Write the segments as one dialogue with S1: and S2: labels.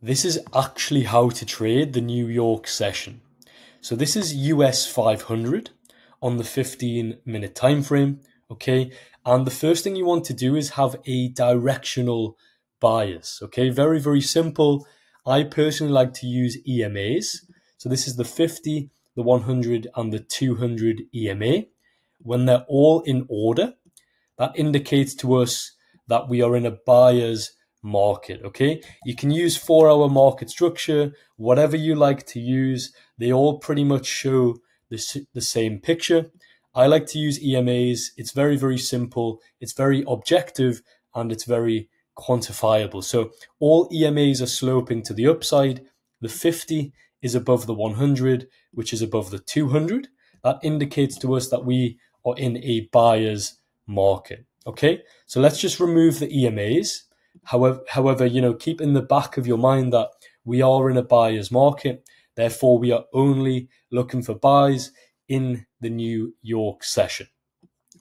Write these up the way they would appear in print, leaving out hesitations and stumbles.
S1: This is actually how to trade the New York session. So this is US 500 on the 15-minute time frame, okay? And the first thing you want to do is have a directional bias, okay? Very, very simple. I personally like to use EMAs. So this is the 50, the 100, and the 200 EMA. When they're all in order, that indicates to us that we are in a buyer's market, okay? You can use 4-hour market structure, whatever you like to use. They all pretty much show the same picture. I like to use EMAs. It's very, very simple. It's very objective and it's very quantifiable. So all EMAs are sloping to the upside. The 50 is above the 100, which is above the 200. That indicates to us that we are in a buyer's market. Okay, so let's just remove the EMAs. However, keep in the back of your mind that we are in a buyer's market. Therefore, we are only looking for buys in the New York session.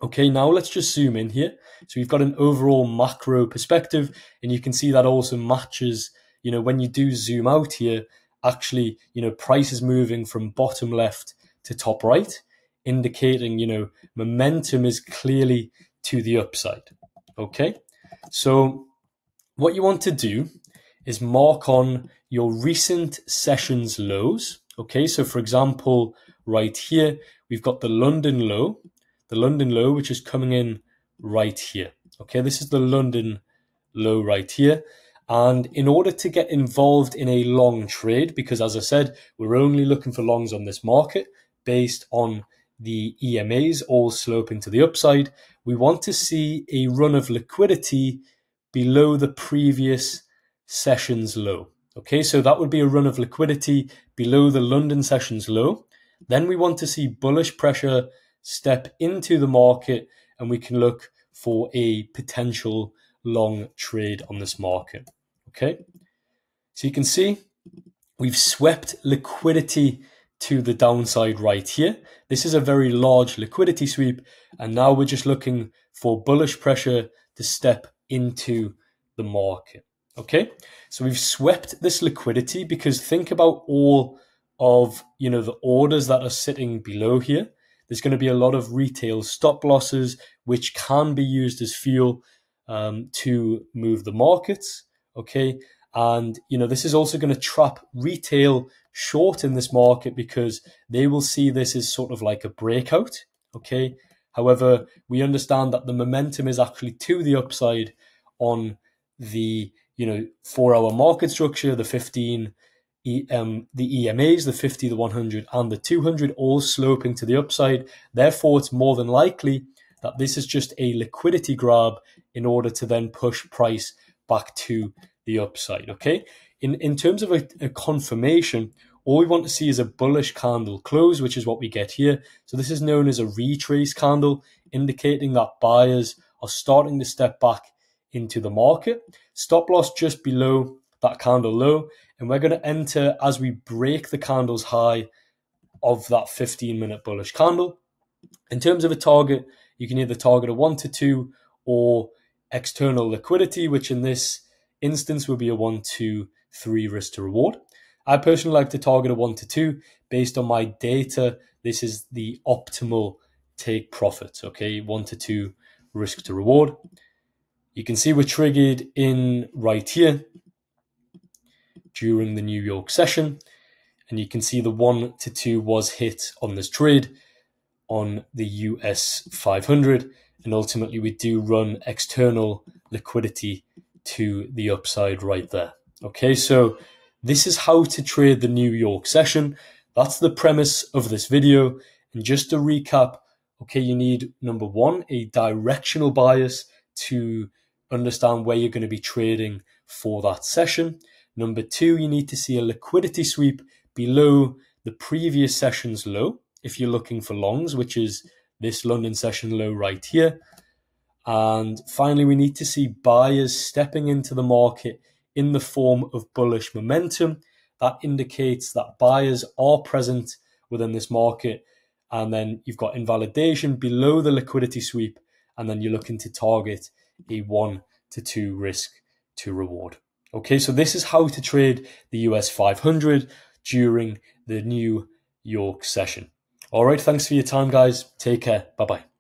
S1: Okay, now let's just zoom in here. So we've got an overall macro perspective, and you can see that also matches, when you do zoom out here, actually, price is moving from bottom left to top right, indicating, momentum is clearly to the upside. Okay, so what you want to do is mark on your recent sessions lows. Okay, so for example, right here, we've got the London low, which is coming in right here. Okay, this is the London low right here. And in order to get involved in a long trade, because as I said, we're only looking for longs on this market based on the EMAs all sloping to the upside, we want to see a run of liquidity below the previous session's low. Okay, so that would be a run of liquidity below the London session's low. Then we want to see bullish pressure step into the market, and we can look for a potential long trade on this market. Okay, so you can see we've swept liquidity to the downside right here. This is a very large liquidity sweep, and now we're just looking for bullish pressure to step into the market. Okay, so we've swept this liquidity because think about all of the orders that are sitting below here. There's going to be a lot of retail stop losses which can be used as fuel to move the markets. Okay, and this is also going to trap retail short in this market because they will see this as sort of like a breakout. Okay, however, we understand that the momentum is actually to the upside on the 4-hour market structure, the 15, the EMAs, the 50, the 100, and the 200 all sloping to the upside. Therefore, it's more than likely that this is just a liquidity grab in order to then push price back to the upside. Okay, in terms of a confirmation, all we want to see is a bullish candle close, which is what we get here. So this is known as a retrace candle, indicating that buyers are starting to step back into the market. Stop loss just below that candle low, and we're going to enter as we break the candle's high of that 15-minute bullish candle. In terms of a target, you can either target a 1 to 2 or external liquidity, which in this instance will be a 1 to 3 risk to reward. I personally like to target a 1 to 2 based on my data. This is the optimal take profit. Okay, 1 to 2 risk to reward. You can see we're triggered in right here during the New York session, and you can see the 1 to 2 was hit on this trade on the US 500, and ultimately we do run external liquidity to the upside right there. Okay, so this is how to trade the New York session. That's the premise of this video. And just to recap, okay, you need, number one, a directional bias to understand where you're going to be trading for that session. Number two, you need to see a liquidity sweep below the previous session's low if you're looking for longs, which is this London session low right here. And finally, we need to see buyers stepping into the market in the form of bullish momentum. That indicates that buyers are present within this market. And then you've got invalidation below the liquidity sweep. And then you're looking to target a 1 to 2 risk to reward. Okay, so this is how to trade the US 500 during the New York session. All right, thanks for your time, guys. Take care. Bye-bye.